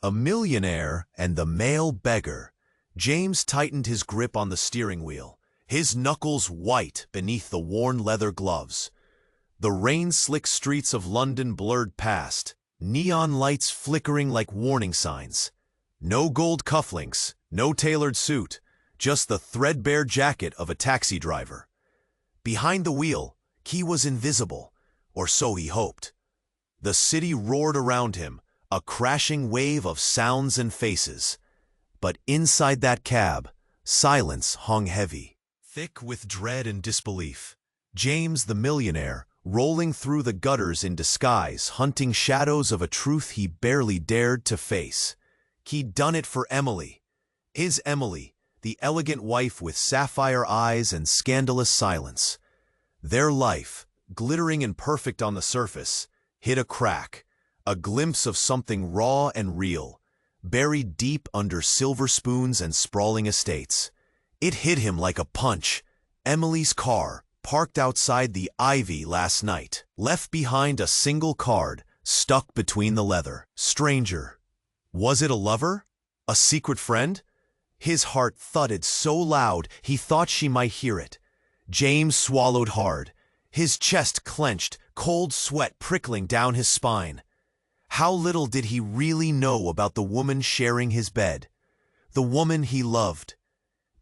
A millionaire and the male beggar. James tightened his grip on the steering wheel, his knuckles white beneath the worn leather gloves. The rain-slick streets of London blurred past, neon lights flickering like warning signs. No gold cufflinks, no tailored suit, just the threadbare jacket of a taxi driver. Behind the wheel, he was invisible, or so he hoped. The city roared around him, a crashing wave of sounds and faces. But inside that cab, silence hung heavy, thick with dread and disbelief. James the millionaire, rolling through the gutters in disguise, hunting shadows of a truth he barely dared to face. He'd done it for Emily. His Emily, the elegant wife with sapphire eyes and scandalous silence. Their life, glittering and perfect on the surface, hit a crack, a glimpse of something raw and real, buried deep under silver spoons and sprawling estates. It hit him like a punch. Emily's car, parked outside the Ivy last night, left behind a single card stuck between the leather. Stranger. Was it a lover? A secret friend? His heart thudded so loud he thought she might hear it. James swallowed hard, his chest clenched, cold sweat prickling down his spine. How little did he really know about the woman sharing his bed, the woman he loved.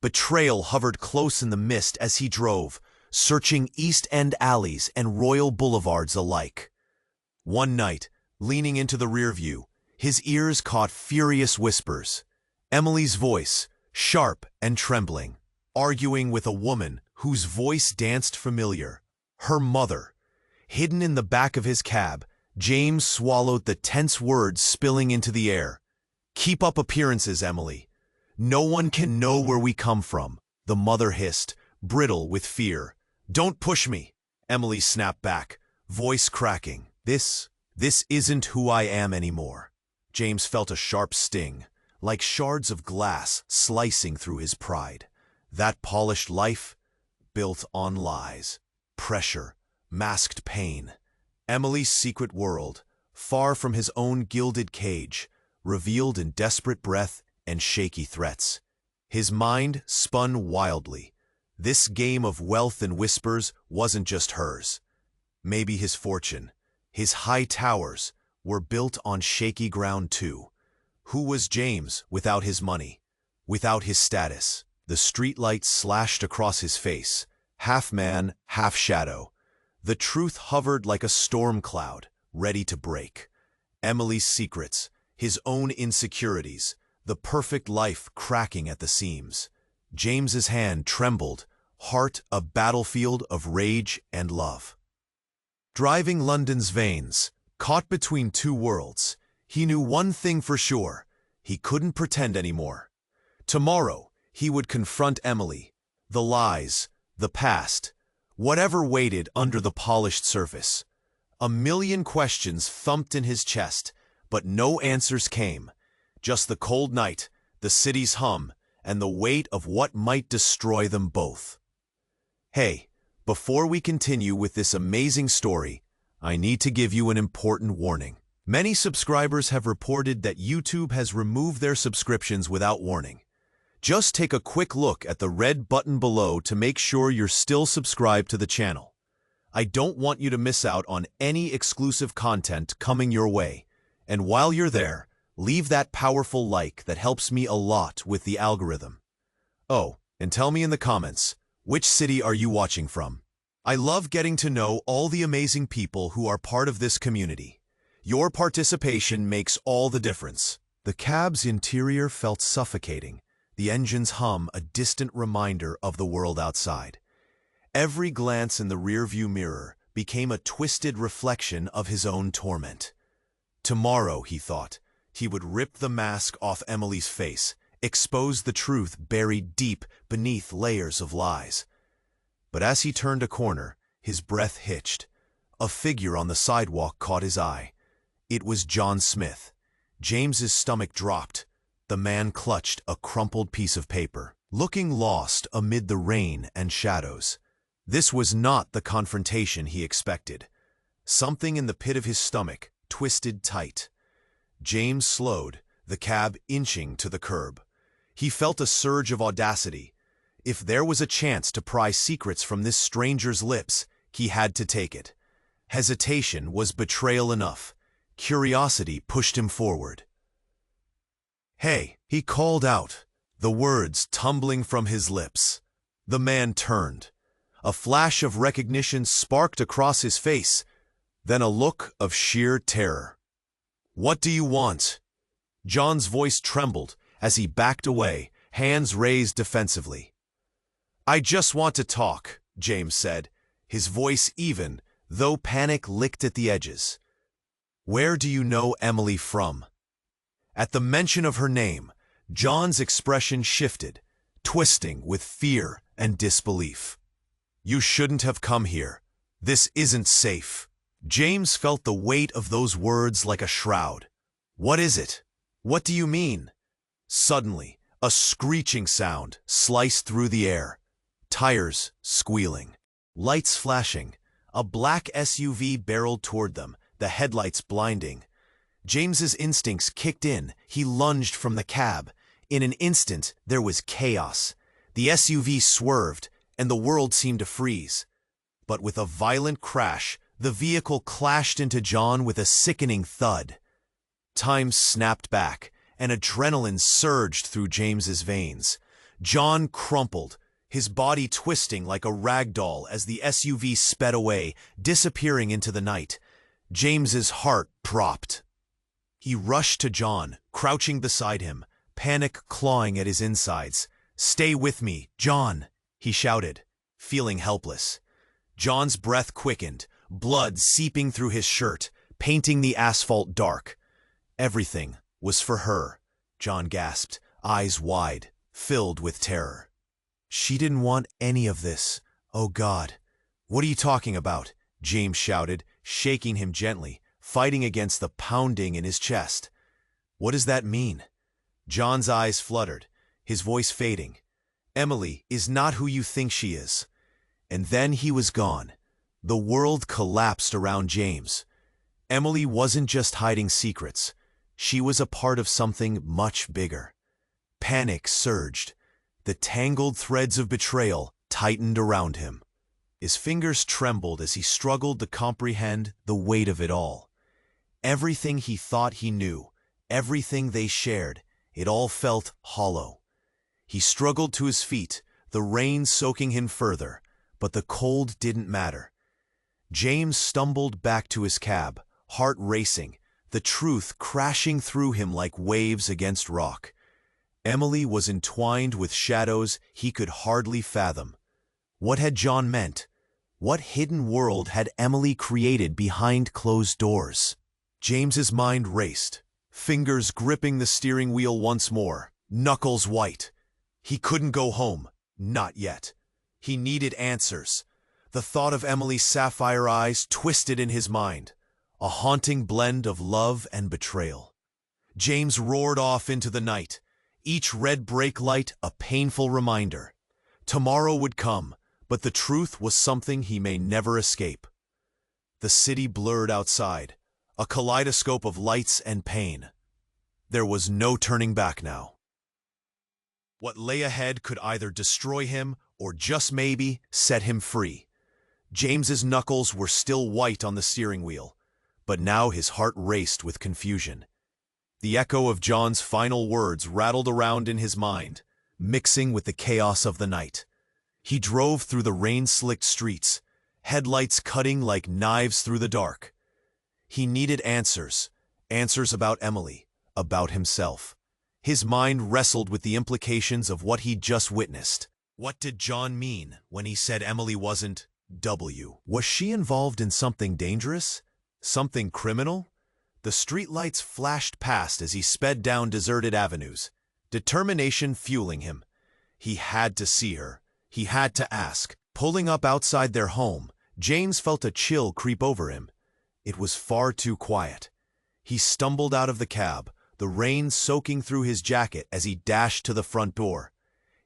Betrayal hovered close in the mist as he drove, searching East End alleys and Royal Boulevards alike. One night, leaning into the rear view, his ears caught furious whispers. Emily's voice, sharp and trembling, arguing with a woman whose voice danced familiar. Her mother. Hidden in the back of his cab, James swallowed the tense words spilling into the air. "Keep up appearances, Emily. No one can know where we come from," the mother hissed, brittle with fear. "Don't push me," Emily snapped back, voice cracking. This isn't who I am anymore." James felt a sharp sting, like shards of glass slicing through his pride. That polished life, built on lies, pressure, masked pain. Emily's secret world, far from his own gilded cage, revealed in desperate breath and shaky threats. His mind spun wildly. This game of wealth and whispers wasn't just hers. Maybe his fortune, his high towers, were built on shaky ground too. Who was James without his money, without his status? The streetlights slashed across his face, half man, half shadow. The truth hovered like a storm cloud, ready to break. Emily's secrets, his own insecurities, the perfect life cracking at the seams. James's hand trembled, heart a battlefield of rage and love. Driving London's veins, caught between two worlds, he knew one thing for sure: he couldn't pretend anymore. Tomorrow, he would confront Emily, the lies, the past, whatever waited under the polished surface. A million questions thumped in his chest, but no answers came. Just the cold night, the city's hum, and the weight of what might destroy them both. Hey, before we continue with this amazing story, I need to give you an important warning. Many subscribers have reported that YouTube has removed their subscriptions without warning. Just take a quick look at the red button below to make sure you're still subscribed to the channel. I don't want you to miss out on any exclusive content coming your way. And while you're there, leave that powerful like that helps me a lot with the algorithm. Oh, and tell me in the comments, which city are you watching from? I love getting to know all the amazing people who are part of this community. Your participation makes all the difference. The cab's interior felt suffocating, the engine's hum a distant reminder of the world outside. Every glance in the rearview mirror became a twisted reflection of his own torment. Tomorrow, he thought, he would rip the mask off Emily's face, expose the truth buried deep beneath layers of lies. But as he turned a corner, his breath hitched. A figure on the sidewalk caught his eye. It was John Smith. James's stomach dropped. The man clutched a crumpled piece of paper, looking lost amid the rain and shadows. This was not the confrontation he expected. Something in the pit of his stomach twisted tight. James slowed, the cab inching to the curb. He felt a surge of audacity. If there was a chance to pry secrets from this stranger's lips, he had to take it. Hesitation was betrayal enough. Curiosity pushed him forward. "Hey," he called out, the words tumbling from his lips. The man turned. A flash of recognition sparked across his face, then a look of sheer terror. "What do you want?" John's voice trembled as he backed away, hands raised defensively. "I just want to talk," James said, his voice even, though panic licked at the edges. "Where do you know Emily from?" At the mention of her name, John's expression shifted, twisting with fear and disbelief. "You shouldn't have come here. This isn't safe." James felt the weight of those words like a shroud. "What is it? What do you mean?" Suddenly, a screeching sound sliced through the air. Tires squealing. Lights flashing. A black SUV barreled toward them, the headlights blinding. James's instincts kicked in. He lunged from the cab. In an instant, there was chaos. The SUV swerved, and the world seemed to freeze. But with a violent crash, the vehicle clashed into John with a sickening thud. Time snapped back, and adrenaline surged through James's veins. John crumpled, his body twisting like a rag doll as the SUV sped away, disappearing into the night. James's heart dropped. He rushed to John, crouching beside him, panic clawing at his insides. "Stay with me, John," he shouted, feeling helpless. John's breath quickened, blood seeping through his shirt, painting the asphalt dark. Everything was for her, John gasped, eyes wide, filled with terror. "She didn't want any of this. Oh God. What are you talking about?" James shouted, shaking him gently, fighting against the pounding in his chest. "What does that mean?" John's eyes fluttered, his voice fading. "Emily is not who you think she is." And then he was gone. The world collapsed around James. Emily wasn't just hiding secrets. She was a part of something much bigger. Panic surged. The tangled threads of betrayal tightened around him. His fingers trembled as he struggled to comprehend the weight of it all. Everything he thought he knew, everything they shared, it all felt hollow. He struggled to his feet, the rain soaking him further, but the cold didn't matter. James stumbled back to his cab, heart racing, the truth crashing through him like waves against rock. Emily was entwined with shadows he could hardly fathom. What had John meant? What hidden world had Emily created behind closed doors? James's mind raced, fingers gripping the steering wheel once more, knuckles white. He couldn't go home, not yet. He needed answers. The thought of Emily's sapphire eyes twisted in his mind, a haunting blend of love and betrayal. James roared off into the night, each red brake light a painful reminder. Tomorrow would come, but the truth was something he may never escape. The city blurred outside, a kaleidoscope of lights and pain. There was no turning back now. What lay ahead could either destroy him or just maybe set him free. James's knuckles were still white on the steering wheel, but now his heart raced with confusion. The echo of John's final words rattled around in his mind, mixing with the chaos of the night. He drove through the rain-slicked streets, headlights cutting like knives through the dark. He needed answers, answers about Emily, about himself. His mind wrestled with the implications of what he'd just witnessed. What did John mean when he said Emily wasn't W? Was she involved in something dangerous? Something criminal? The streetlights flashed past as he sped down deserted avenues, determination fueling him. He had to see her. He had to ask. Pulling up outside their home, James felt a chill creep over him. It was far too quiet. He stumbled out of the cab, the rain soaking through his jacket as he dashed to the front door.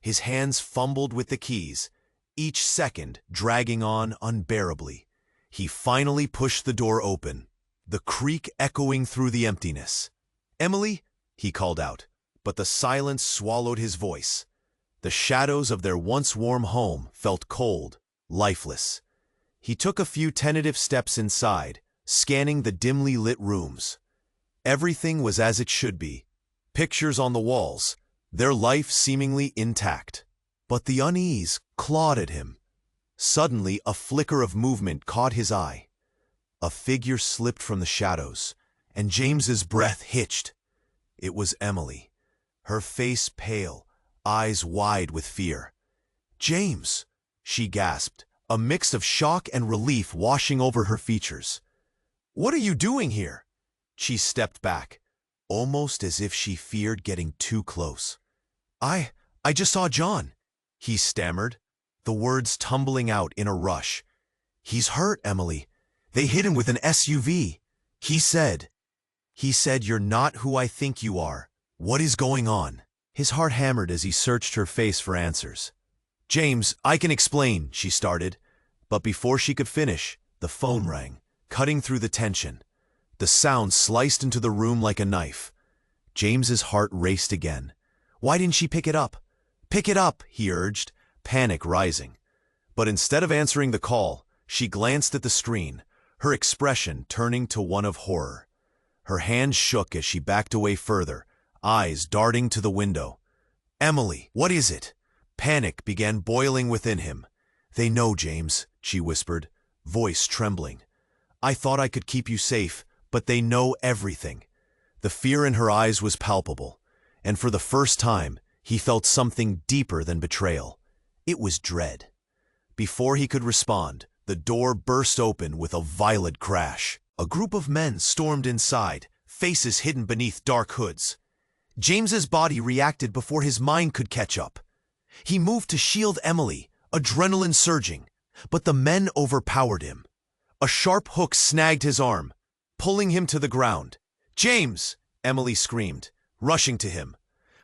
His hands fumbled with the keys, each second dragging on unbearably. He finally pushed the door open, the creak echoing through the emptiness. "Emily?" he called out, but the silence swallowed his voice. The shadows of their once warm home felt cold, lifeless. He took a few tentative steps inside, scanning the dimly lit rooms. Everything was as it should be. Pictures on the walls, their life seemingly intact. But the unease clawed at him. Suddenly, a flicker of movement caught his eye. A figure slipped from the shadows, and James's breath hitched. It was Emily, her face pale, eyes wide with fear. "James!" she gasped, a mix of shock and relief washing over her features. "What are you doing here?" She stepped back, almost as if she feared getting too close. I just saw John," he stammered, the words tumbling out in a rush. "He's hurt, Emily. They hit him with an SUV. He said, you're not who I think you are. What is going on?" His heart hammered as he searched her face for answers. "James, I can explain," she started. But before she could finish, the phone rang, cutting through the tension. The sound sliced into the room like a knife. James's heart raced again. Why didn't she pick it up? "Pick it up," he urged, panic rising. But instead of answering the call, she glanced at the screen, her expression turning to one of horror. Her hands shook as she backed away further, eyes darting to the window. "Emily, what is it?" Panic began boiling within him. "They know, James," she whispered, voice trembling. "I thought I could keep you safe, but they know everything." The fear in her eyes was palpable, and for the first time, he felt something deeper than betrayal. It was dread. Before he could respond, the door burst open with a violent crash. A group of men stormed inside, faces hidden beneath dark hoods. James's body reacted before his mind could catch up. He moved to shield Emily, adrenaline surging, but the men overpowered him. A sharp hook snagged his arm, pulling him to the ground. "James!" Emily screamed, rushing to him.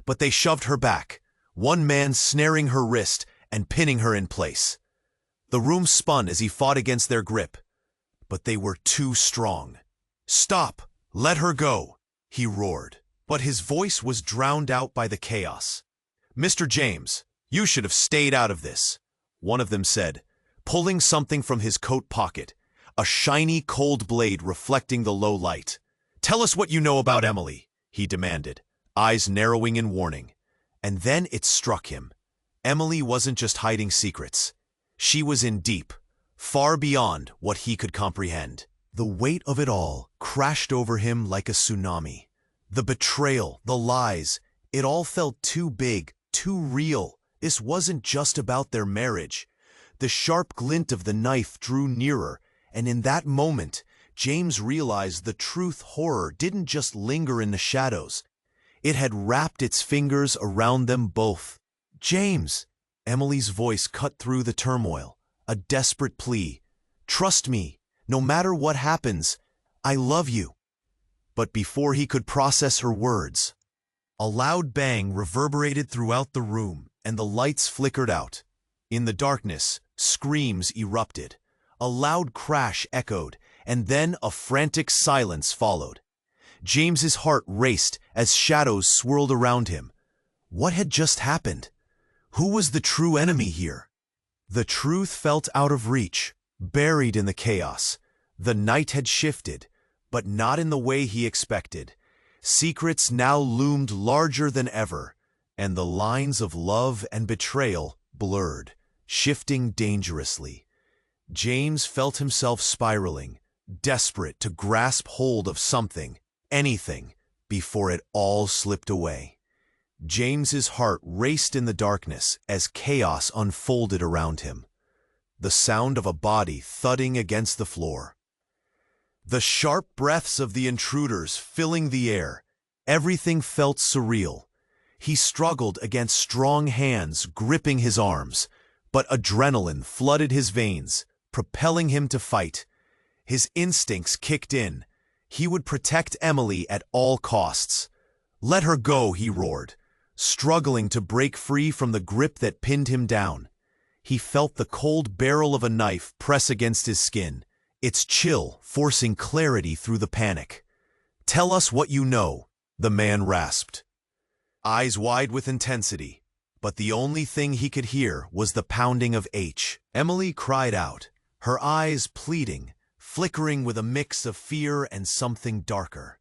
But they shoved her back, one man snaring her wrist and pinning her in place. The room spun as he fought against their grip, but they were too strong. "Stop! Let her go!" he roared, but his voice was drowned out by the chaos. "Mr. James, you should have stayed out of this," one of them said, pulling something from his coat pocket, a shiny cold blade reflecting the low light. "Tell us what you know about Emily," he demanded, eyes narrowing in warning. And then it struck him. Emily wasn't just hiding secrets. She was in deep, far beyond what he could comprehend. The weight of it all crashed over him like a tsunami. The betrayal, the lies, it all felt too big, too real. This wasn't just about their marriage. The sharp glint of the knife drew nearer, and in that moment, James realized the truth. Horror didn't just linger in the shadows. It had wrapped its fingers around them both. "James!" Emily's voice cut through the turmoil, a desperate plea. "Trust me, no matter what happens, I love you." But before he could process her words, a loud bang reverberated throughout the room, and the lights flickered out. In the darkness, screams erupted. A loud crash echoed, and then a frantic silence followed. James's heart raced as shadows swirled around him. What had just happened? Who was the true enemy here? The truth felt out of reach, buried in the chaos. The night had shifted, but not in the way he expected. Secrets now loomed larger than ever, and the lines of love and betrayal blurred, shifting dangerously. James felt himself spiraling, desperate to grasp hold of something, anything, before it all slipped away. James's heart raced in the darkness as chaos unfolded around him. The sound of a body thudding against the floor. The sharp breaths of the intruders filling the air. Everything felt surreal. He struggled against strong hands gripping his arms, but adrenaline flooded his veins, propelling him to fight. His instincts kicked in. He would protect Emily at all costs. "Let her go," he roared, struggling to break free from the grip that pinned him down. He felt the cold barrel of a knife press against his skin, its chill forcing clarity through the panic. "Tell us what you know," the man rasped, eyes wide with intensity, but the only thing he could hear was the pounding of H. Emily cried out, her eyes pleading, flickering with a mix of fear and something darker.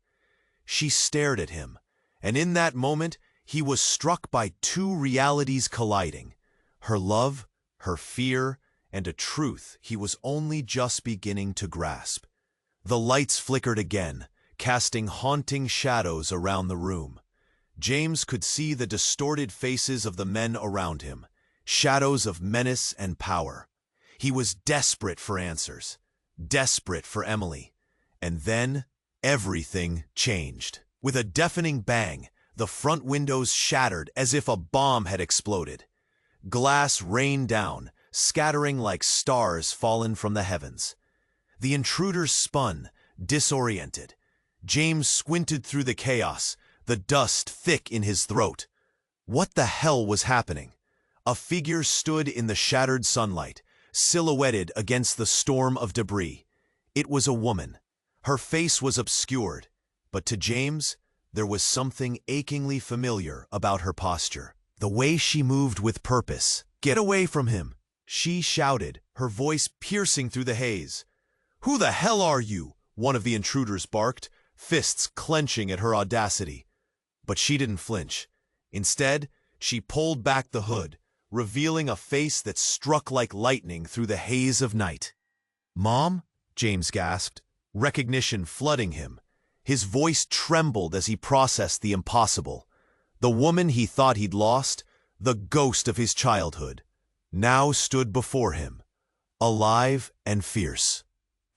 She stared at him, and in that moment he was struck by two realities colliding, her love, her fear, and a truth he was only just beginning to grasp. The lights flickered again, casting haunting shadows around the room. James could see the distorted faces of the men around him, shadows of menace and power. He was desperate for answers, desperate for Emily. And then everything changed. With a deafening bang, the front windows shattered as if a bomb had exploded. Glass rained down, scattering like stars fallen from the heavens. The intruders spun, disoriented. James squinted through the chaos, the dust thick in his throat. What the hell was happening? A figure stood in the shattered sunlight, silhouetted against the storm of debris. It was a woman. Her face was obscured, but to James, there was something achingly familiar about her posture. The way she moved with purpose. "Get away from him!" she shouted, her voice piercing through the haze. "Who the hell are you?" one of the intruders barked, fists clenching at her audacity. But she didn't flinch. Instead, she pulled back the hood, revealing a face that struck like lightning through the haze of night. "Mom?" James gasped, recognition flooding him. His voice trembled as he processed the impossible. The woman he thought he'd lost, the ghost of his childhood, now stood before him, alive and fierce.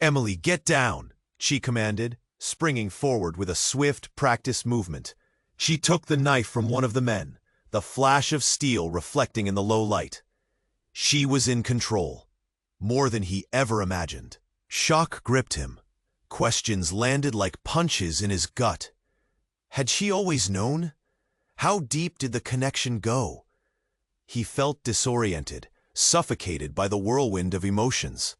"Emily, get down!" she commanded, springing forward with a swift, practiced movement. She took the knife from one of the men, the flash of steel reflecting in the low light. She was in control, more than he ever imagined. Shock gripped him. Questions landed like punches in his gut. Had she always known? How deep did the connection go? He felt disoriented, suffocated by the whirlwind of emotions.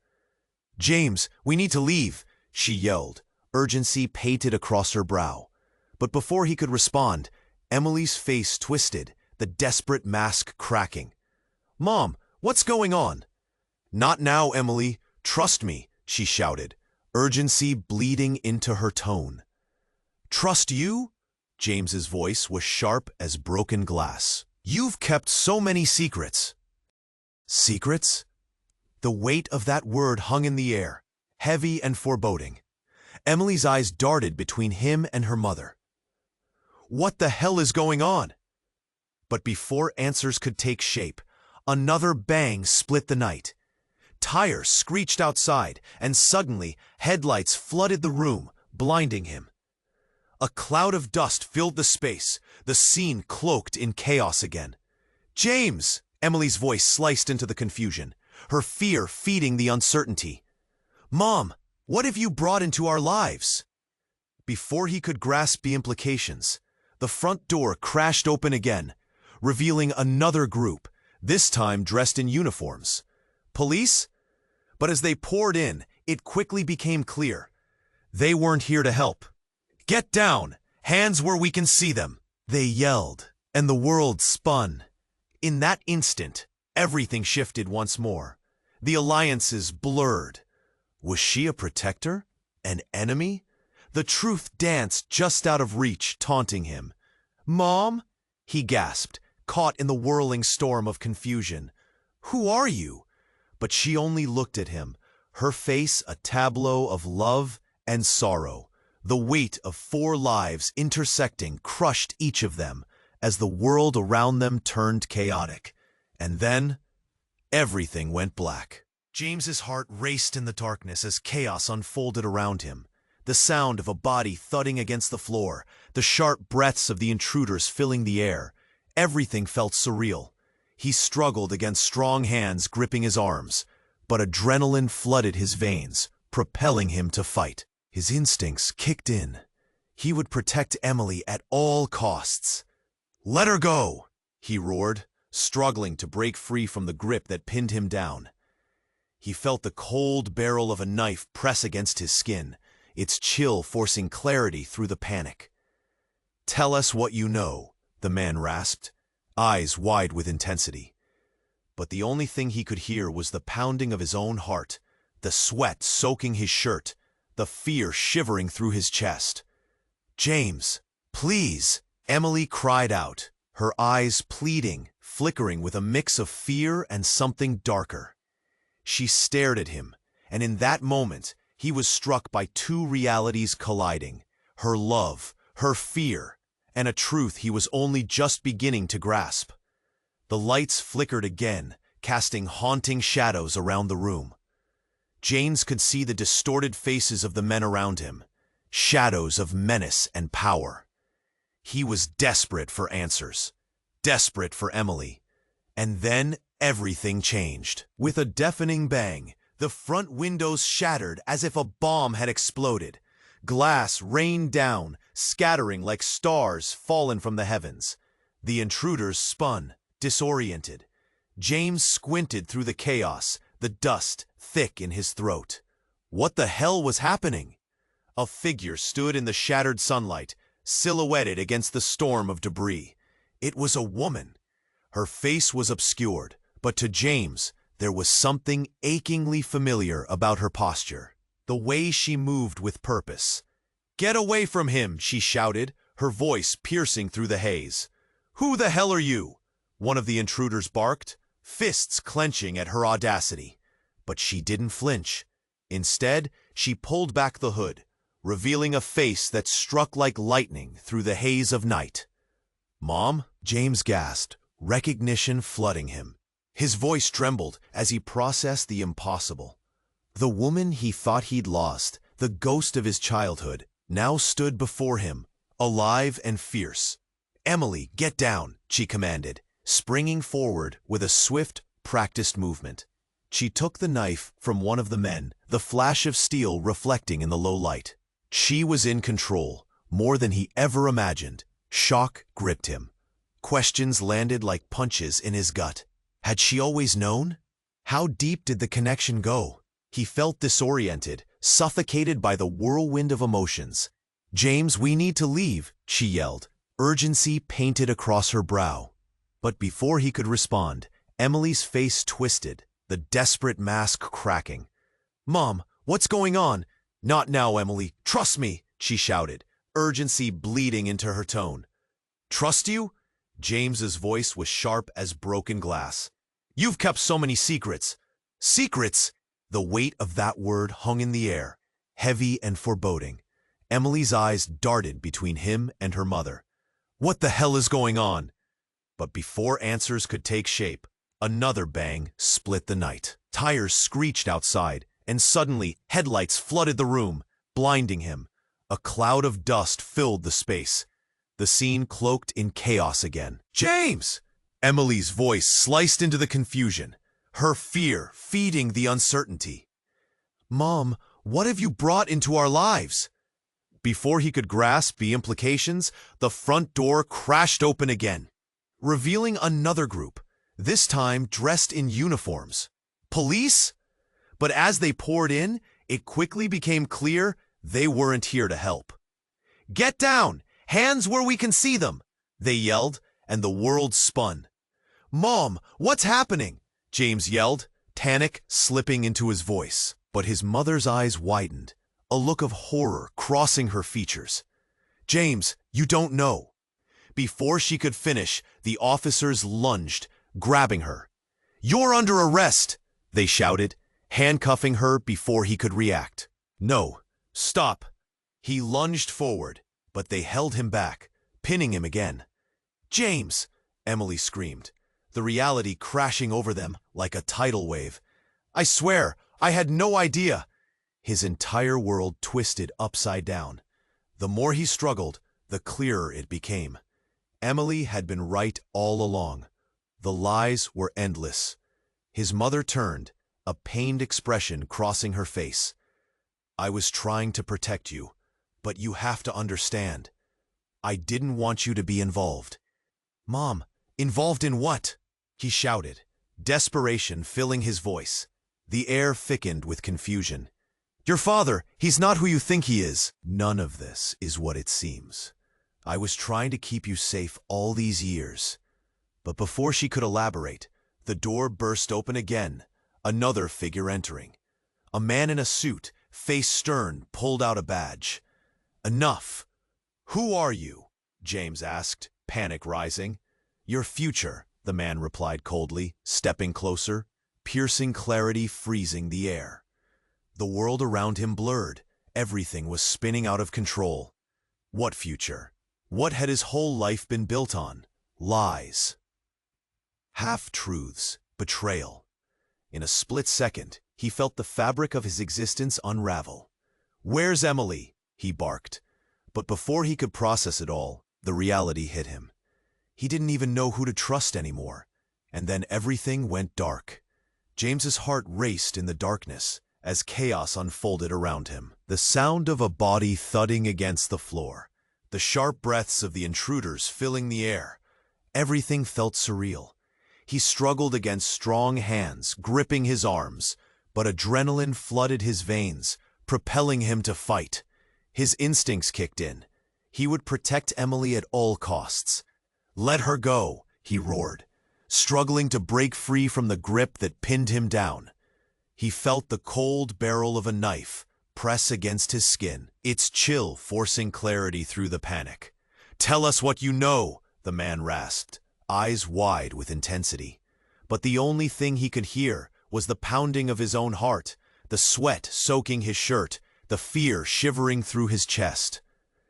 "James, we need to leave," she yelled, urgency painted across her brow. But before he could respond, Emily's face twisted, the desperate mask cracking. "Mom, what's going on?" "Not now, Emily. Trust me," she shouted, urgency bleeding into her tone. "Trust you?" James's voice was sharp as broken glass. "You've kept so many secrets." Secrets? The weight of that word hung in the air, heavy and foreboding. Emily's eyes darted between him and her mother. What the hell is going on? But before answers could take shape, another bang split the night. Tires screeched outside, and suddenly headlights flooded the room, blinding him. A cloud of dust filled the space, the scene cloaked in chaos again. "James!" Emily's voice sliced into the confusion, her fear feeding the uncertainty. "Mom, what have you brought into our lives?" Before he could grasp the implications, the front door crashed open again, revealing another group, this time dressed in uniforms. Police? But as they poured in, it quickly became clear. They weren't here to help. "Get down! Hands where we can see them!" they yelled, and the world spun. In that instant, everything shifted once more. The alliances blurred. Was she a protector? An enemy? The truth danced just out of reach, taunting him. "Mom?" he gasped, caught in the whirling storm of confusion. "Who are you?" But she only looked at him, her face a tableau of love and sorrow. The weight of 4 lives intersecting crushed each of them as the world around them turned chaotic. And then, everything went black. James's heart raced in the darkness as chaos unfolded around him. The sound of a body thudding against the floor, the sharp breaths of the intruders filling the air. Everything felt surreal. He struggled against strong hands gripping his arms, but adrenaline flooded his veins, propelling him to fight. His instincts kicked in. He would protect Emily at all costs. "Let her go!" he roared, struggling to break free from the grip that pinned him down. He felt the cold barrel of a knife press against his skin, its chill forcing clarity through the panic. Tell us what you know, the man rasped, eyes wide with intensity. But the only thing he could hear was the pounding of his own heart, the sweat soaking his shirt, the fear shivering through his chest. "James, please," Emily cried out, her eyes pleading, flickering with a mix of fear and something darker. She stared at him, and in that moment, he was struck by two realities colliding: her love, her fear, and a truth he was only just beginning to grasp. The lights flickered again, casting haunting shadows around the room. James could see the distorted faces of the men around him, shadows of menace and power. He was desperate for answers, desperate for Emily. And then everything changed. With a deafening bang, the front windows shattered as if a bomb had exploded. Glass rained down, scattering like stars fallen from the heavens. The intruders spun, disoriented. James squinted through the chaos, the dust thick in his throat. What the hell was happening? A figure stood in the shattered sunlight, silhouetted against the storm of debris. It was a woman. Her face was obscured, but to James, there was something achingly familiar about her posture, the way she moved with purpose. "Get away from him," she shouted, her voice piercing through the haze. "Who the hell are you?" one of the intruders barked, fists clenching at her audacity. But she didn't flinch. Instead, she pulled back the hood, revealing a face that struck like lightning through the haze of night. "Mom?" James gasped, recognition flooding him. His voice trembled as he processed the impossible. The woman he thought he'd lost, the ghost of his childhood, now stood before him, alive and fierce. "Emily, get down," she commanded, springing forward with a swift, practiced movement. She took the knife from one of the men, the flash of steel reflecting in the low light. She was in control, more than he ever imagined. Shock gripped him. Questions landed like punches in his gut. Had she always known? How deep did the connection go? He felt disoriented, suffocated by the whirlwind of emotions. "James, we need to leave," she yelled, urgency painted across her brow. But before he could respond, Emily's face twisted, the desperate mask cracking. "Mom, what's going on?" "Not now, Emily. Trust me," she shouted, urgency bleeding into her tone. "Trust you?" James's voice was sharp as broken glass. "You've kept so many secrets." "Secrets?" The weight of that word hung in the air, heavy and foreboding. Emily's eyes darted between him and her mother. "What the hell is going on?" But before answers could take shape, another bang split the night. Tires screeched outside, and suddenly headlights flooded the room, blinding him. A cloud of dust filled the space. The scene cloaked in chaos again. "James!" Emily's voice sliced into the confusion, her fear feeding the uncertainty. "Mom, what have you brought into our lives?" Before he could grasp the implications, the front door crashed open again, revealing another group, this time dressed in uniforms. Police? But as they poured in, it quickly became clear they weren't here to help. "Get down! Hands where we can see them!" they yelled, and the world spun. "Mom, what's happening?" James yelled, panic slipping into his voice. But his mother's eyes widened, a look of horror crossing her features. "James, you don't know." Before she could finish, the officers lunged, grabbing her. "You're under arrest!" they shouted, handcuffing her before he could react. "No, stop." He lunged forward, but they held him back, pinning him again. "James!" Emily screamed, the reality crashing over them like a tidal wave. "I swear, I had no idea." His entire world twisted upside down. The more he struggled, the clearer it became. Emily had been right all along. The lies were endless. His mother turned, a pained expression crossing her face. "I was trying to protect you, but you have to understand. I didn't want you to be involved." "Mom, involved in what?" he shouted, desperation filling his voice. The air thickened with confusion. "Your father, he's not who you think he is." "None of this is what it seems. I was trying to keep you safe all these years. But before she could elaborate, the door burst open again, another figure entering. A man in a suit, face stern, pulled out a badge. Enough! Who are you? James asked, panic rising. Your future, the man replied coldly, stepping closer, piercing clarity freezing the air. The world around him blurred. Everything was spinning out of control. What future? What had his whole life been built on? Lies. Half-truths. Betrayal. In a split second, he felt the fabric of his existence unravel. "Where's Emily?" he barked. But before he could process it all, the reality hit him. He didn't even know who to trust anymore. And then everything went dark. James's heart raced in the darkness as chaos unfolded around him. The sound of a body thudding against the floor. The sharp breaths of the intruders filling the air. Everything felt surreal. He struggled against strong hands, gripping his arms, but adrenaline flooded his veins, propelling him to fight. His instincts kicked in. He would protect Emily at all costs. "Let her go," he roared, struggling to break free from the grip that pinned him down. He felt the cold barrel of a knife press against his skin, its chill forcing clarity through the panic. "Tell us what you know," the man rasped, eyes wide with intensity. But the only thing he could hear was the pounding of his own heart, the sweat soaking his shirt, the fear shivering through his chest.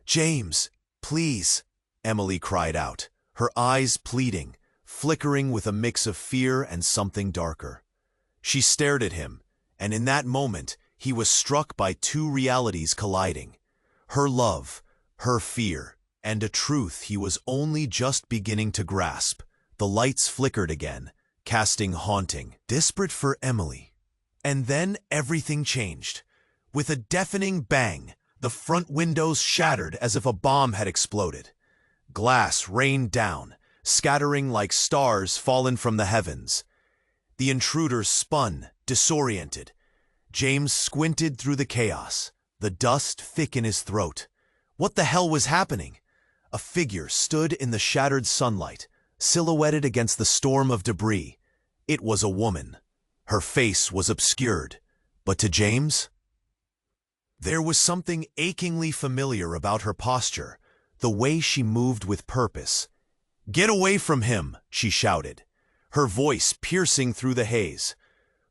"James, please," Emily cried out, her eyes pleading, flickering with a mix of fear and something darker. She stared at him, and in that moment, he was struck by two realities colliding. Her love, her fear, and a truth he was only just beginning to grasp. The lights flickered again, casting haunting, desperate for Emily. And then everything changed. With a deafening bang, the front windows shattered as if a bomb had exploded. Glass rained down, scattering like stars fallen from the heavens. The intruders spun, disoriented. James squinted through the chaos, the dust thick in his throat. What the hell was happening? A figure stood in the shattered sunlight, silhouetted against the storm of debris. It was a woman. Her face was obscured, but to James, there was something achingly familiar about her posture, the way she moved with purpose. "Get away from him!" she shouted, her voice piercing through the haze.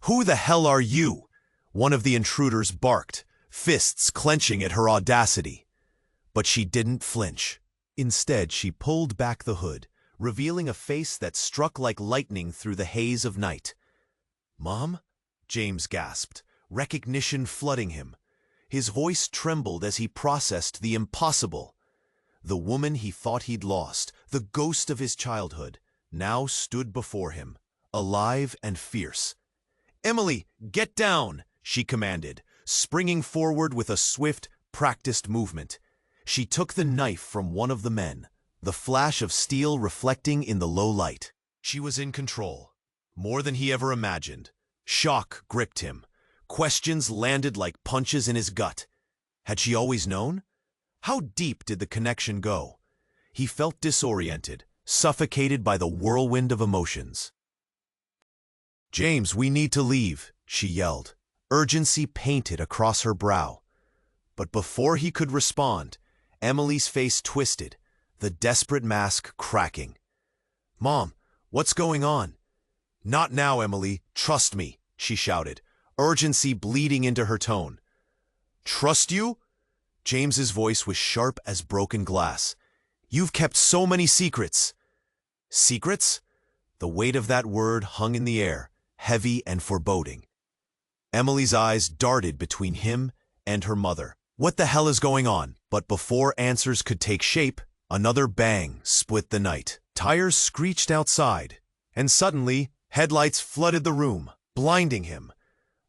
"Who the hell are you?" one of the intruders barked, fists clenching at her audacity. But she didn't flinch. Instead, she pulled back the hood, revealing a face that struck like lightning through the haze of night. "Mom?" James gasped, recognition flooding him. His voice trembled as he processed the impossible. The woman he thought he'd lost, the ghost of his childhood, now stood before him, alive and fierce. "Emily, get down!" she commanded, springing forward with a swift, practiced movement. She took the knife from one of the men, the flash of steel reflecting in the low light. She was in control, more than he ever imagined. Shock gripped him. Questions landed like punches in his gut. Had she always known? How deep did the connection go? He felt disoriented, suffocated by the whirlwind of emotions. "James, we need to leave," she yelled, urgency painted across her brow. But before he could respond, Emily's face twisted, the desperate mask cracking. "Mom, what's going on?" "Not now, Emily. Trust me," she shouted, urgency bleeding into her tone. "Trust you?" James's voice was sharp as broken glass. "You've kept so many secrets." "Secrets?" The weight of that word hung in the air, heavy and foreboding. Emily's eyes darted between him and her mother. What the hell is going on? But before answers could take shape, another bang split the night. Tires screeched outside, and suddenly, headlights flooded the room, blinding him.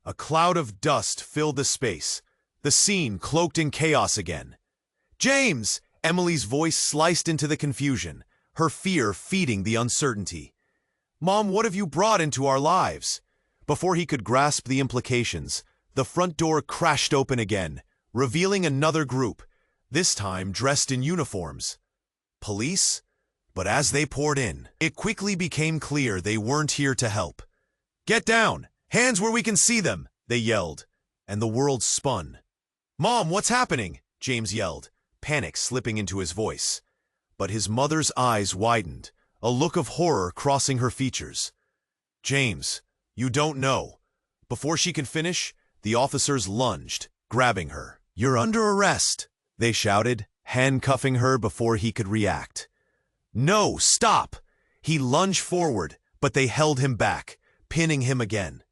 A cloud of dust filled the space, the scene cloaked in chaos again. "James!" Emily's voice sliced into the confusion, her fear feeding the uncertainty. "Mom, what have you brought into our lives?" Before he could grasp the implications, the front door crashed open again, revealing another group, this time dressed in uniforms. Police? But as they poured in, it quickly became clear they weren't here to help. "Get down! Hands where we can see them!" they yelled, and the world spun. "Mom, what's happening?" James yelled, panic slipping into his voice. But his mother's eyes widened, a look of horror crossing her features. "James, you don't know." Before she could finish, the officers lunged, grabbing her. "You're under arrest," they shouted, handcuffing her before he could react. "No, stop!" He lunged forward, but they held him back, pinning him again.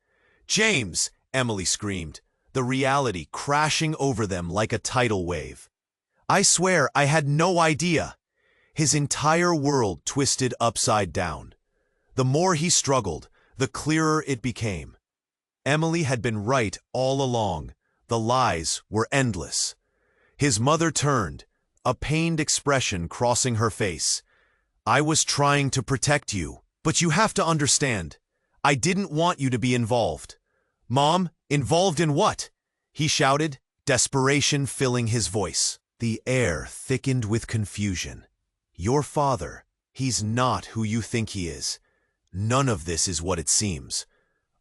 "James!" Emily screamed, the reality crashing over them like a tidal wave. "I swear I had no idea." His entire world twisted upside down. The more he struggled, the clearer it became. Emily had been right all along. The lies were endless. His mother turned, a pained expression crossing her face. "I was trying to protect you, but you have to understand. I didn't want you to be involved." "Mom, involved in what?" he shouted, desperation filling his voice. The air thickened with confusion. "Your father, he's not who you think he is. None of this is what it seems.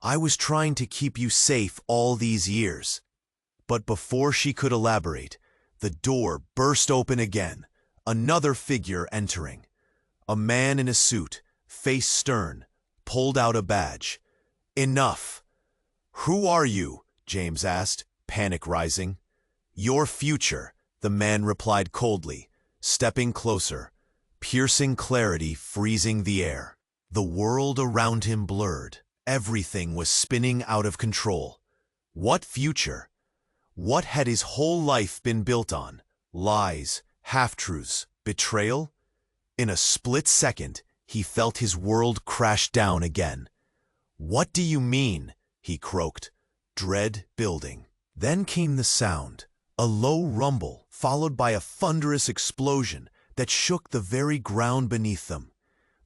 I was trying to keep you safe all these years." But before she could elaborate, the door burst open again, another figure entering. A man in a suit, face stern, pulled out a badge. "Enough." "Who are you?" James asked, panic rising. "Your future," the man replied coldly, stepping closer, piercing clarity freezing the air. The world around him blurred. Everything was spinning out of control. What future? What had his whole life been built on? Lies, half-truths, betrayal? In a split second, he felt his world crash down again. "What do you mean?" he croaked, dread building. Then came the sound, a low rumble followed by a thunderous explosion that shook the very ground beneath them.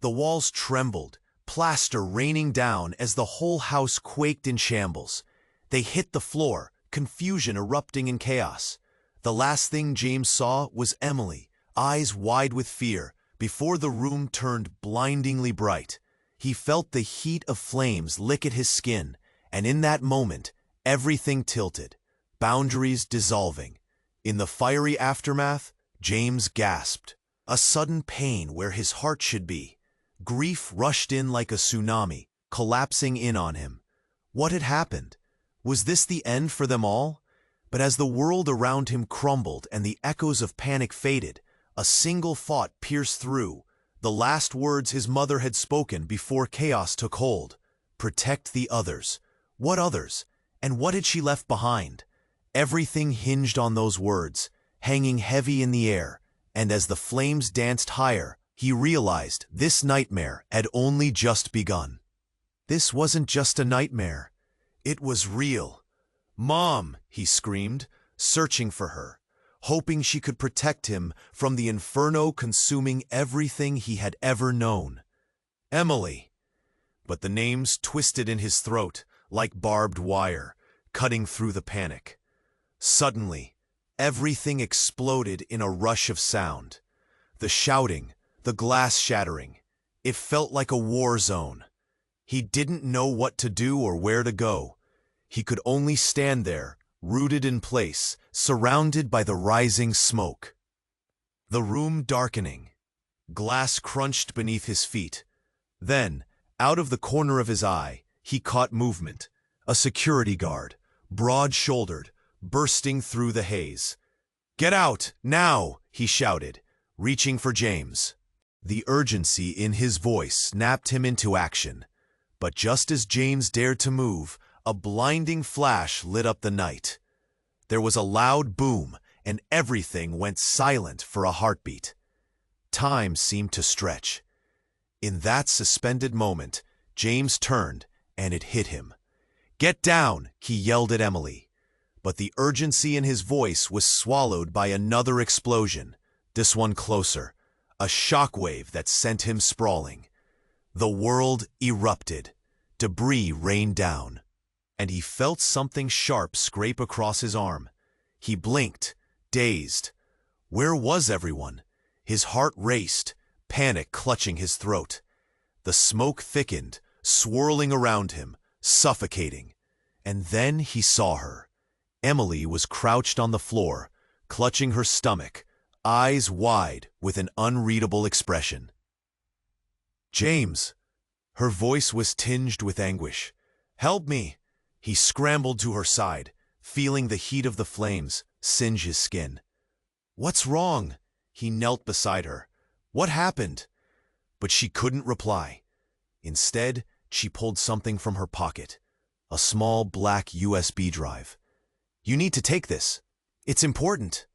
The walls trembled, plaster raining down as the whole house quaked in shambles. They hit the floor, confusion erupting in chaos. The last thing James saw was Emily, eyes wide with fear, before the room turned blindingly bright. He felt the heat of flames lick at his skin, and in that moment, everything tilted, boundaries dissolving. In the fiery aftermath, James gasped. A sudden pain where his heart should be. Grief rushed in like a tsunami, collapsing in on him. What had happened? Was this the end for them all? But as the world around him crumbled and the echoes of panic faded, a single thought pierced through, the last words his mother had spoken before chaos took hold. Protect the others. What others? And what had she left behind? Everything hinged on those words, hanging heavy in the air, and as the flames danced higher, he realized this nightmare had only just begun. This wasn't just a nightmare. It was real. "Mom!" he screamed, searching for her, hoping she could protect him from the inferno consuming everything he had ever known. "Emily!" But the names twisted in his throat like barbed wire, cutting through the panic. Suddenly, everything exploded in a rush of sound. The shouting, the glass shattering. It felt like a war zone. He didn't know what to do or where to go. He could only stand there, rooted in place, surrounded by the rising smoke. The room darkening. Glass crunched beneath his feet. Then, out of the corner of his eye, he caught movement. A security guard, broad-shouldered, bursting through the haze. "Get out, now!" he shouted, reaching for James. The urgency in his voice snapped him into action. But just as James dared to move, a blinding flash lit up the night. There was a loud boom, and everything went silent for a heartbeat. Time seemed to stretch. In that suspended moment, James turned, and it hit him. "Get down!" he yelled at Emily. But the urgency in his voice was swallowed by another explosion, this one closer, a shockwave that sent him sprawling. The world erupted. Debris rained down. And he felt something sharp scrape across his arm. He blinked, dazed. Where was everyone? His heart raced, panic clutching his throat. The smoke thickened, swirling around him, suffocating. And then he saw her. Emily was crouched on the floor, clutching her stomach, eyes wide with an unreadable expression. "James!" Her voice was tinged with anguish. "Help me!" He scrambled to her side, feeling the heat of the flames singe his skin. "What's wrong?" He knelt beside her. "What happened?" But she couldn't reply. Instead, she pulled something from her pocket, a small black USB drive. "You need to take this. It's important."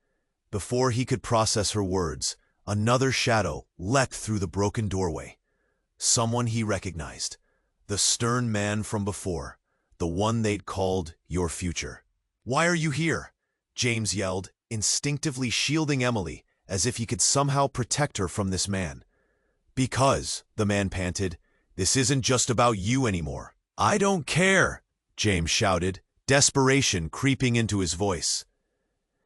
Before he could process her words, another shadow leapt through the broken doorway. Someone he recognized, the stern man from before, the one they'd called your future. "Why are you here?" James yelled, instinctively shielding Emily as if he could somehow protect her from this man. "Because," the man panted, "this isn't just about you anymore." "I don't care," James shouted, desperation creeping into his voice.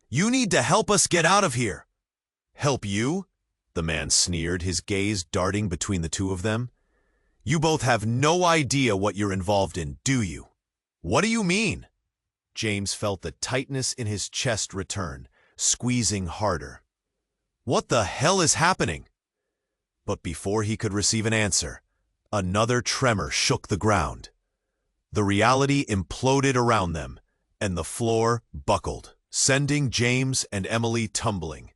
"You need to help us get out of here." "Help you?" The man sneered, his gaze darting between the two of them. "You both have no idea what you're involved in, do you?" "What do you mean?" James felt the tightness in his chest return, squeezing harder. "What the hell is happening?" But before he could receive an answer, another tremor shook the ground. The reality imploded around them, and the floor buckled, sending James and Emily tumbling.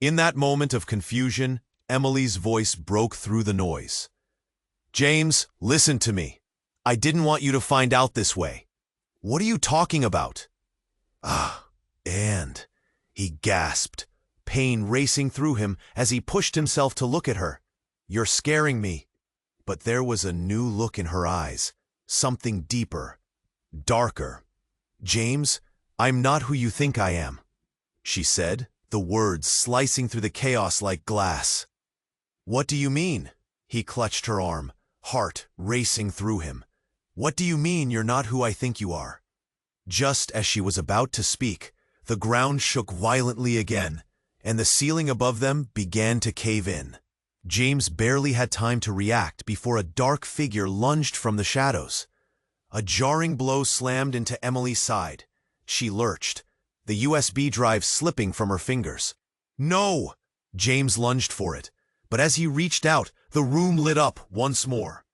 In that moment of confusion, Emily's voice broke through the noise. "James, listen to me. I didn't want you to find out this way." "What are you talking about?" And he gasped, pain racing through him as he pushed himself to look at her. "You're scaring me." But there was a new look in her eyes, something deeper, darker. "James, I'm not who you think I am," she said, the words slicing through the chaos like glass. "What do you mean?" He clutched her arm, heart racing through him. "What do you mean you're not who I think you are?" Just as she was about to speak, the ground shook violently again, and the ceiling above them began to cave in. James barely had time to react before a dark figure lunged from the shadows. A jarring blow slammed into Emily's side. She lurched, the USB drive slipping from her fingers. "No!" James lunged for it, but as he reached out, the room lit up once more.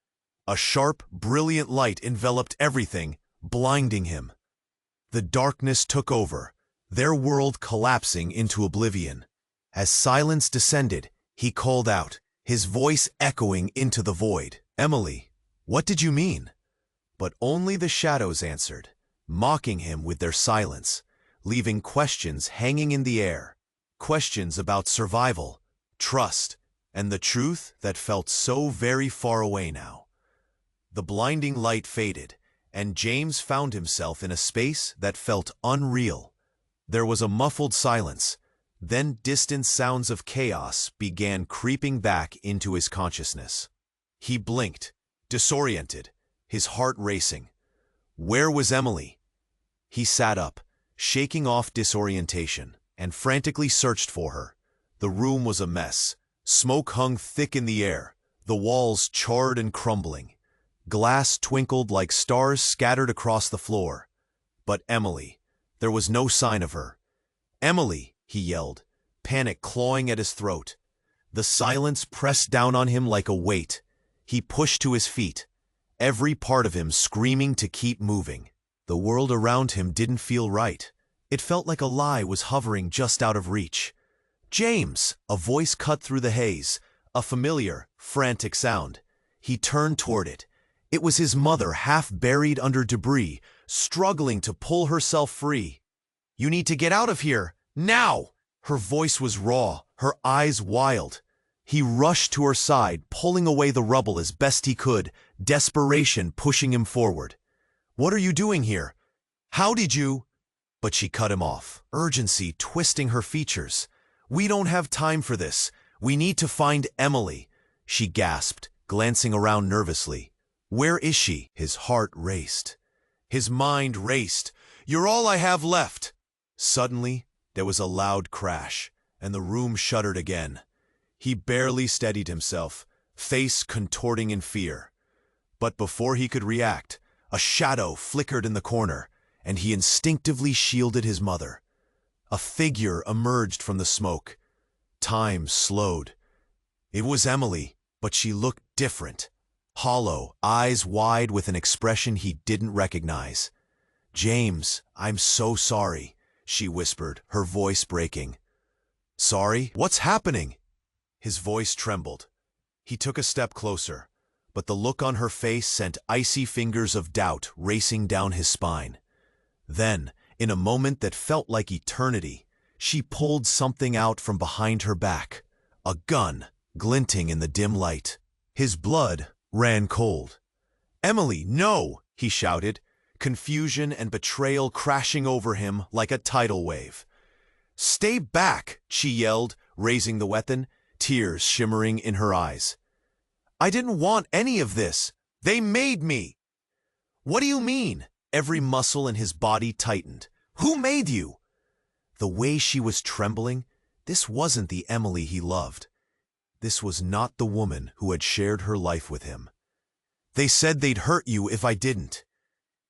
A sharp, brilliant light enveloped everything, blinding him. The darkness took over, their world collapsing into oblivion. As silence descended, he called out, his voice echoing into the void. "Emily, what did you mean?" But only the shadows answered, mocking him with their silence, leaving questions hanging in the air. Questions about survival, trust, and the truth that felt so very far away now. The blinding light faded, and James found himself in a space that felt unreal. There was a muffled silence, then distant sounds of chaos began creeping back into his consciousness. He blinked, disoriented, his heart racing. Where was Emily? He sat up, shaking off disorientation, and frantically searched for her. The room was a mess. Smoke hung thick in the air, the walls charred and crumbling. Glass twinkled like stars scattered across the floor. But Emily, there was no sign of her. "Emily!" he yelled, panic clawing at his throat. The silence pressed down on him like a weight. He pushed to his feet, every part of him screaming to keep moving. The world around him didn't feel right. It felt like a lie was hovering just out of reach. "James!" A voice cut through the haze, a familiar, frantic sound. He turned toward it. It was his mother, half buried under debris, struggling to pull herself free. "You need to get out of here, now!" Her voice was raw, her eyes wild. He rushed to her side, pulling away the rubble as best he could, desperation pushing him forward. "What are you doing here? How did you—" But she cut him off, urgency twisting her features. "We don't have time for this. We need to find Emily," she gasped, glancing around nervously. "Where is she?" His heart raced. His mind raced. "You're all I have left." Suddenly, there was a loud crash, and the room shuddered again. He barely steadied himself, face contorting in fear. But before he could react, a shadow flickered in the corner, and he instinctively shielded his mother. A figure emerged from the smoke. Time slowed. It was Emily, but she looked different. Hollow, eyes wide with an expression he didn't recognize. "James, I'm so sorry," she whispered, her voice breaking. "Sorry? What's happening?" His voice trembled. He took a step closer, but the look on her face sent icy fingers of doubt racing down his spine. Then, in a moment that felt like eternity, she pulled something out from behind her back, a gun glinting in the dim light. His blood ran cold. "Emily, no!" he shouted, confusion and betrayal crashing over him like a tidal wave. "Stay back!" she yelled, raising the weapon, tears shimmering in her eyes. "I didn't want any of this. They made me." "What do you mean?" Every muscle in his body tightened. "Who made you?" The way she was trembling, this wasn't the Emily he loved. This was not the woman who had shared her life with him. "They said they'd hurt you if I didn't."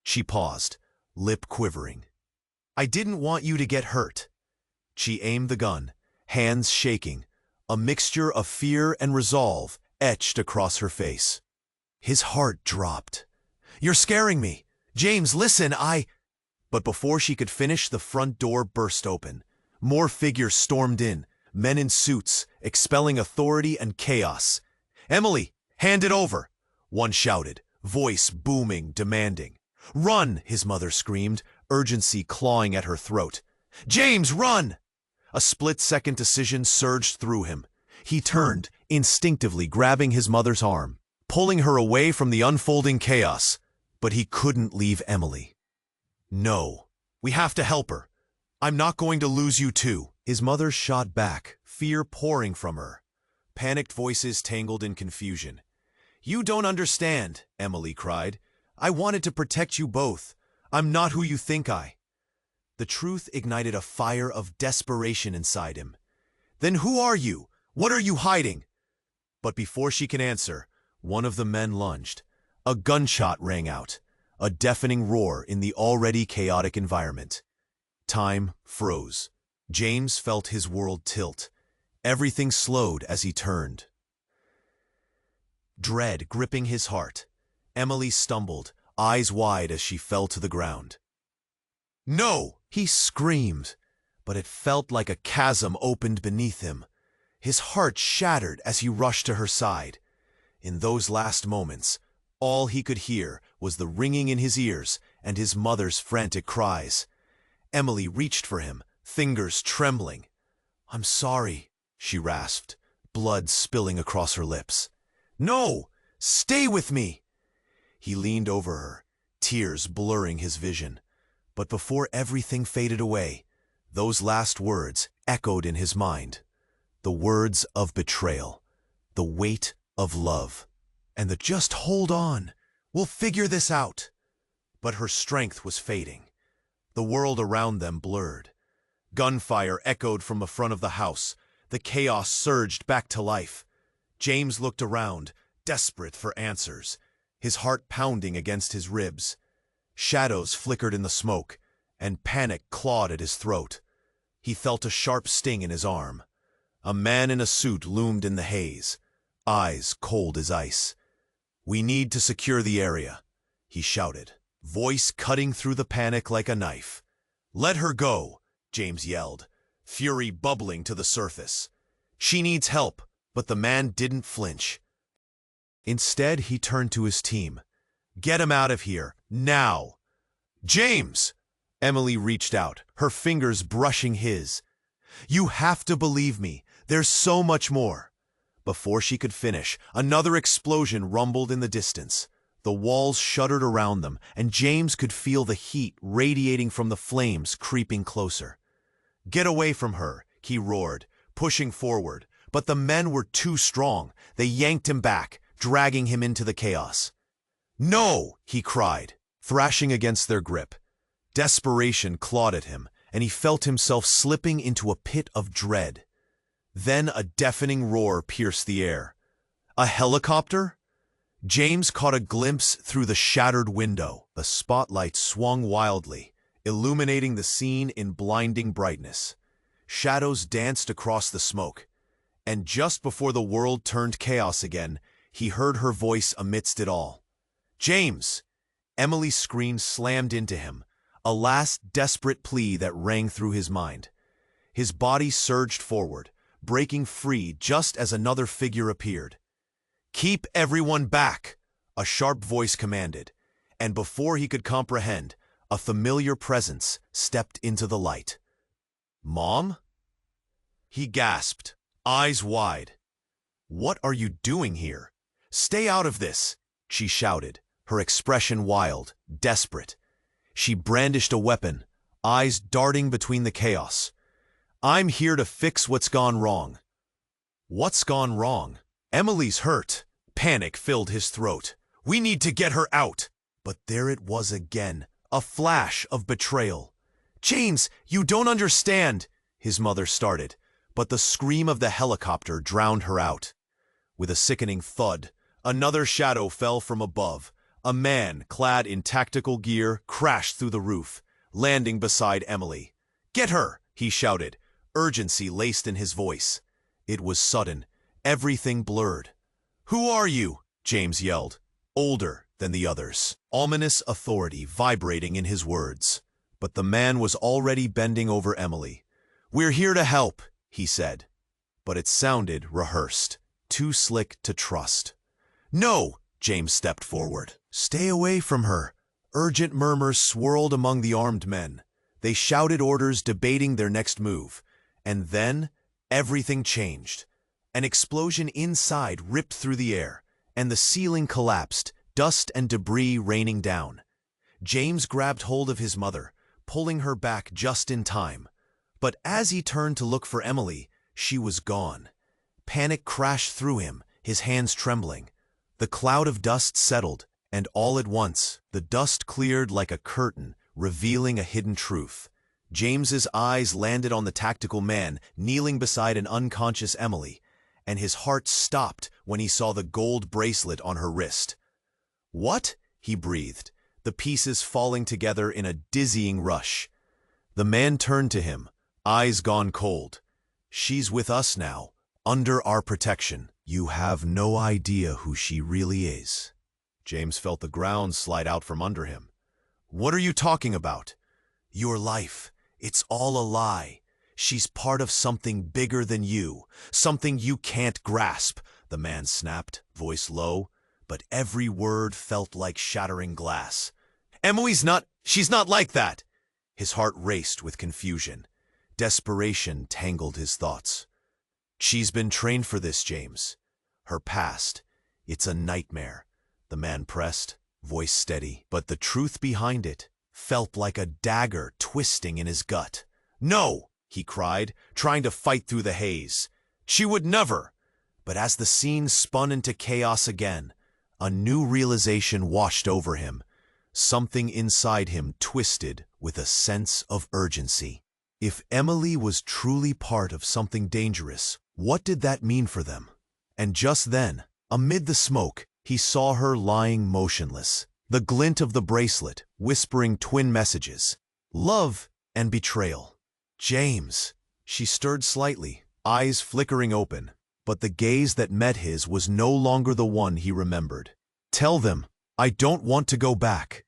She paused, lip quivering. "I didn't want you to get hurt." She aimed the gun, hands shaking, a mixture of fear and resolve etched across her face. His heart dropped. "You're scaring me. James, listen, But before she could finish, the front door burst open. More figures stormed in, men in suits, expelling authority and chaos. "Emily, hand it over!" one shouted, voice booming, demanding. "Run!" his mother screamed, urgency clawing at her throat. "James, run!" A split-second decision surged through him. He turned, instinctively grabbing his mother's arm, pulling her away from the unfolding chaos. But he couldn't leave Emily. "No, we have to help her. I'm not going to lose you too." His mother shot back, fear pouring from her. Panicked voices tangled in confusion. "You don't understand," Emily cried. "I wanted to protect you both. I'm not who you think I." The truth ignited a fire of desperation inside him. "Then who are you? What are you hiding?" But before she could answer, one of the men lunged. A gunshot rang out, a deafening roar in the already chaotic environment. Time froze. James felt his world tilt. Everything slowed as he turned. Dread gripping his heart, Emily stumbled, eyes wide as she fell to the ground. "No!" he screamed, but it felt like a chasm opened beneath him. His heart shattered as he rushed to her side. In those last moments, all he could hear was the ringing in his ears and his mother's frantic cries. Emily reached for him, fingers trembling. "I'm sorry," she rasped, blood spilling across her lips. "No! Stay with me!" He leaned over her, tears blurring his vision. But before everything faded away, those last words echoed in his mind. The words of betrayal, the weight of love, and the "just hold on, we'll figure this out." But her strength was fading. The world around them blurred. Gunfire echoed from the front of the house. The chaos surged back to life. James looked around, desperate for answers, his heart pounding against his ribs. Shadows flickered in the smoke, and panic clawed at his throat. He felt a sharp sting in his arm. A man in a suit loomed in the haze, eyes cold as ice. "We need to secure the area," he shouted, voice cutting through the panic like a knife. "Let her go," James yelled, fury bubbling to the surface. "She needs help," but the man didn't flinch. Instead, he turned to his team. "Get him out of here, now!" "James!" Emily reached out, her fingers brushing his. "You have to believe me. There's so much more." Before she could finish, another explosion rumbled in the distance. The walls shuddered around them, and James could feel the heat radiating from the flames creeping closer. "Get away from her," he roared, pushing forward. But the men were too strong. They yanked him back, dragging him into the chaos. "No!" he cried, thrashing against their grip. Desperation clawed at him, and he felt himself slipping into a pit of dread. Then a deafening roar pierced the air. A helicopter? James caught a glimpse through the shattered window. The spotlight swung wildly, illuminating the scene in blinding brightness. Shadows danced across the smoke, and just before the world turned chaos again, he heard her voice amidst it all. "James!" Emily's scream slammed into him, a last desperate plea that rang through his mind. His body surged forward, breaking free just as another figure appeared. "Keep everyone back!" a sharp voice commanded, and before he could comprehend, a familiar presence stepped into the light. "Mom?" He gasped, eyes wide. "What are you doing here? Stay out of this!" she shouted, her expression wild, desperate. She brandished a weapon, eyes darting between the chaos. "I'm here to fix what's gone wrong." "What's gone wrong?" "Emily's hurt." Panic filled his throat. "We need to get her out." But there it was again, a flash of betrayal. "James, you don't understand," his mother started, but the scream of the helicopter drowned her out. With a sickening thud, another shadow fell from above. A man, clad in tactical gear, crashed through the roof, landing beside Emily. "Get her!" he shouted, urgency laced in his voice. It was sudden, everything blurred. "Who are you?" James yelled, older than the others, ominous authority vibrating in his words. But the man was already bending over Emily. "We're here to help," he said. But it sounded rehearsed, too slick to trust. "No!" James stepped forward. "Stay away from her." Urgent murmurs swirled among the armed men. They shouted orders, debating their next move. And then, everything changed. An explosion inside ripped through the air, and the ceiling collapsed, dust and debris raining down. James grabbed hold of his mother, pulling her back just in time. But as he turned to look for Emily, she was gone. Panic crashed through him, his hands trembling. The cloud of dust settled, and all at once, the dust cleared like a curtain, revealing a hidden truth. James's eyes landed on the tactical man kneeling beside an unconscious Emily, and his heart stopped when he saw the gold bracelet on her wrist. "What?" he breathed, the pieces falling together in a dizzying rush. The man turned to him, eyes gone cold. "She's with us now, under our protection. You have no idea who she really is." James felt the ground slide out from under him. "What are you talking about?" "Your life. It's all a lie. She's part of something bigger than you, something you can't grasp," the man snapped, voice low, but every word felt like shattering glass. She's not like that." His heart raced with confusion. Desperation tangled his thoughts. "She's been trained for this, James. Her past, it's a nightmare," the man pressed, voice steady, but the truth behind it felt like a dagger twisting in his gut. "No!" he cried, trying to fight through the haze. "She would never!" But as the scene spun into chaos again, a new realization washed over him. Something inside him twisted with a sense of urgency. If Emily was truly part of something dangerous, what did that mean for them? And just then, amid the smoke, he saw her lying motionless, the glint of the bracelet whispering twin messages, love and betrayal. "James!" She stirred slightly, eyes flickering open, but the gaze that met his was no longer the one he remembered. "Tell them, I don't want to go back."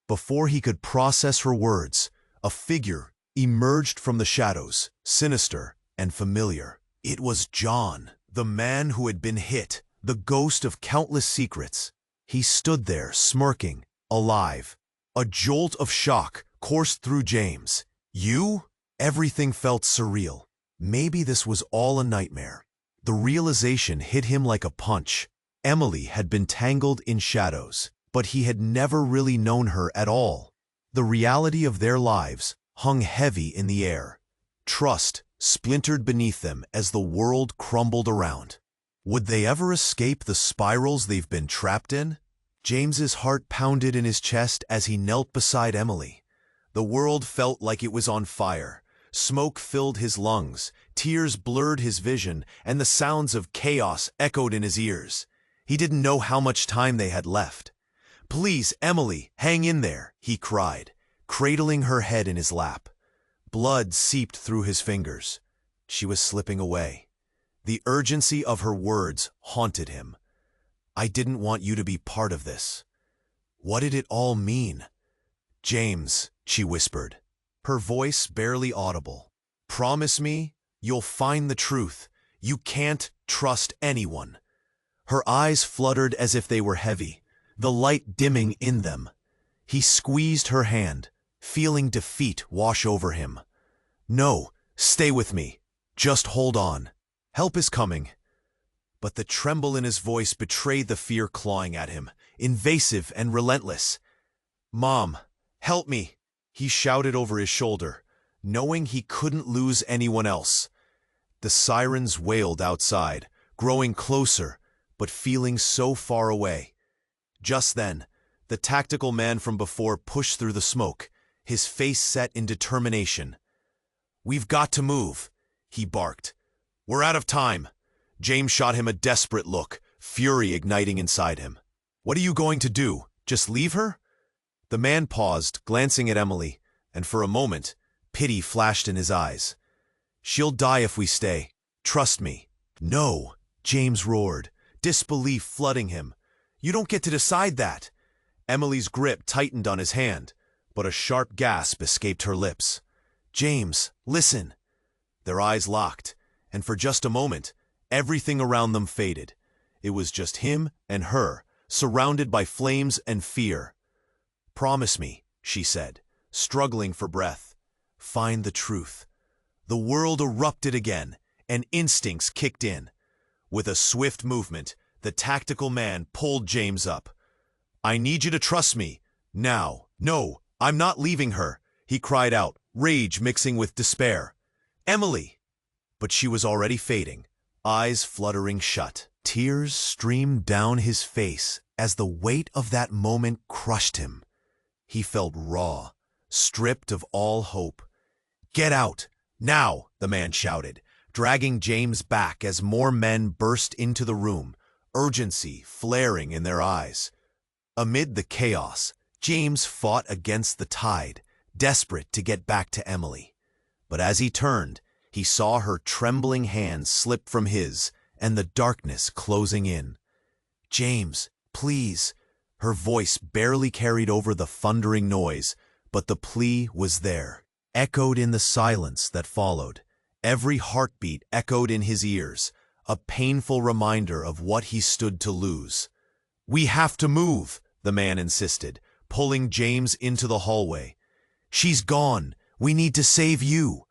Before he could process her words, a figure emerged from the shadows, sinister and familiar. It was John, the man who had been hit, the ghost of countless secrets. He stood there, smirking, alive. A jolt of shock coursed through James. "You?" Everything felt surreal. Maybe this was all a nightmare. The realization hit him like a punch. Emily had been tangled in shadows, but he had never really known her at all. The reality of their lives hung heavy in the air. Trust splintered beneath them as the world crumbled around. Would they ever escape the spirals they've been trapped in? James's heart pounded in his chest as he knelt beside Emily. The world felt like it was on fire. Smoke filled his lungs, tears blurred his vision, and the sounds of chaos echoed in his ears. He didn't know how much time they had left. "Please, Emily, hang in there," he cried, cradling her head in his lap. Blood seeped through his fingers. She was slipping away. The urgency of her words haunted him. "I didn't want you to be part of this." What did it all mean? "James," she whispered, her voice barely audible. "Promise me you'll find the truth. You can't trust anyone." Her eyes fluttered as if they were heavy, the light dimming in them. He squeezed her hand, feeling defeat wash over him. "No, stay with me. Just hold on. Help is coming." But the tremble in his voice betrayed the fear clawing at him, invasive and relentless. "Mom, help me," he shouted over his shoulder, knowing he couldn't lose anyone else. The sirens wailed outside, growing closer, but feeling so far away. Just then, the tactical man from before pushed through the smoke, his face set in determination. "We've got to move," he barked. "We're out of time." James shot him a desperate look, fury igniting inside him. "What are you going to do? Just leave her?" The man paused, glancing at Emily, and for a moment, pity flashed in his eyes. "She'll die if we stay. Trust me." "No," James roared, disbelief flooding him. "You don't get to decide that." Emily's grip tightened on his hand, but a sharp gasp escaped her lips. "James, listen." Their eyes locked, and for just a moment, everything around them faded. It was just him and her, surrounded by flames and fear. "Promise me," she said, struggling for breath. "Find the truth." The world erupted again, and instincts kicked in. With a swift movement, the tactical man pulled James up. "I need you to trust me. Now." "No, I'm not leaving her," he cried out, rage mixing with despair. "Emily!" But she was already fading, eyes fluttering shut. Tears streamed down his face as the weight of that moment crushed him. He felt raw, stripped of all hope. "Get out! Now!" the man shouted, dragging James back as more men burst into the room, urgency flaring in their eyes. Amid the chaos, James fought against the tide, desperate to get back to Emily. But as he turned, he saw her trembling hands slip from his and the darkness closing in. "James, please." Her voice barely carried over the thundering noise, but the plea was there, echoed in the silence that followed. Every heartbeat echoed in his ears, a painful reminder of what he stood to lose. "We have to move," the man insisted, pulling James into the hallway. "She's gone. We need to save you."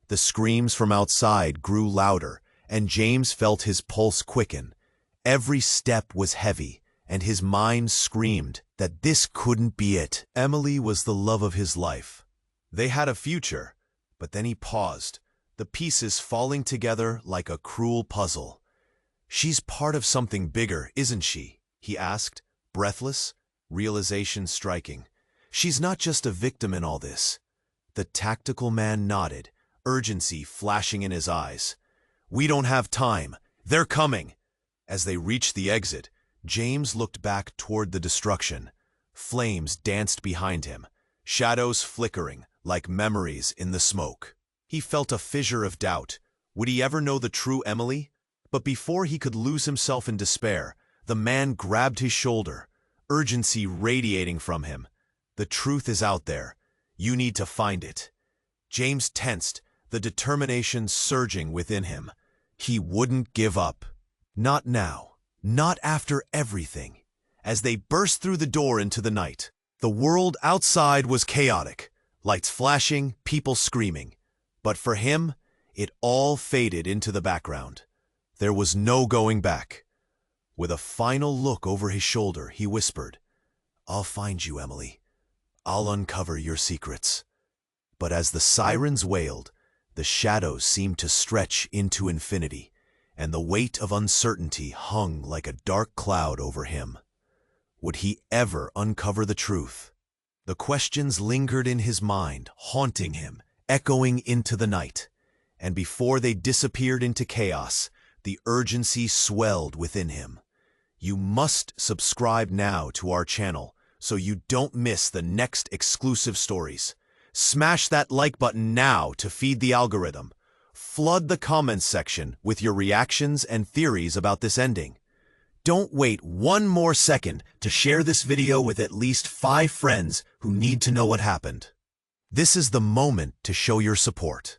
The screams from outside grew louder, and James felt his pulse quicken. Every step was heavy, and his mind screamed that this couldn't be it. Emily was the love of his life. They had a future, but then he paused, the pieces falling together like a cruel puzzle. "She's part of something bigger, isn't she?" he asked, breathless, realization striking. "She's not just a victim in all this." The tactical man nodded, urgency flashing in his eyes. "We don't have time. They're coming." As they reached the exit, James looked back toward the destruction. Flames danced behind him, shadows flickering like memories in the smoke. He felt a fissure of doubt. Would he ever know the true Emily? But before he could lose himself in despair, the man grabbed his shoulder, urgency radiating from him. "The truth is out there. You need to find it." James tensed, the determination surging within him. He wouldn't give up. Not now. Not after everything. As they burst through the door into the night, the world outside was chaotic, lights flashing, people screaming. But for him, it all faded into the background. There was no going back. With a final look over his shoulder, he whispered, "I'll find you, Emily. I'll uncover your secrets." But as the sirens wailed, the shadows seemed to stretch into infinity, and the weight of uncertainty hung like a dark cloud over him. Would he ever uncover the truth? The questions lingered in his mind, haunting him, echoing into the night. And before they disappeared into chaos, the urgency swelled within him. You must subscribe now to our channel so you don't miss the next exclusive stories. Smash that like button now to feed the algorithm. Flood the comments section with your reactions and theories about this ending. Don't wait one more second to share this video with at least 5 friends who need to know what happened. This is the moment to show your support.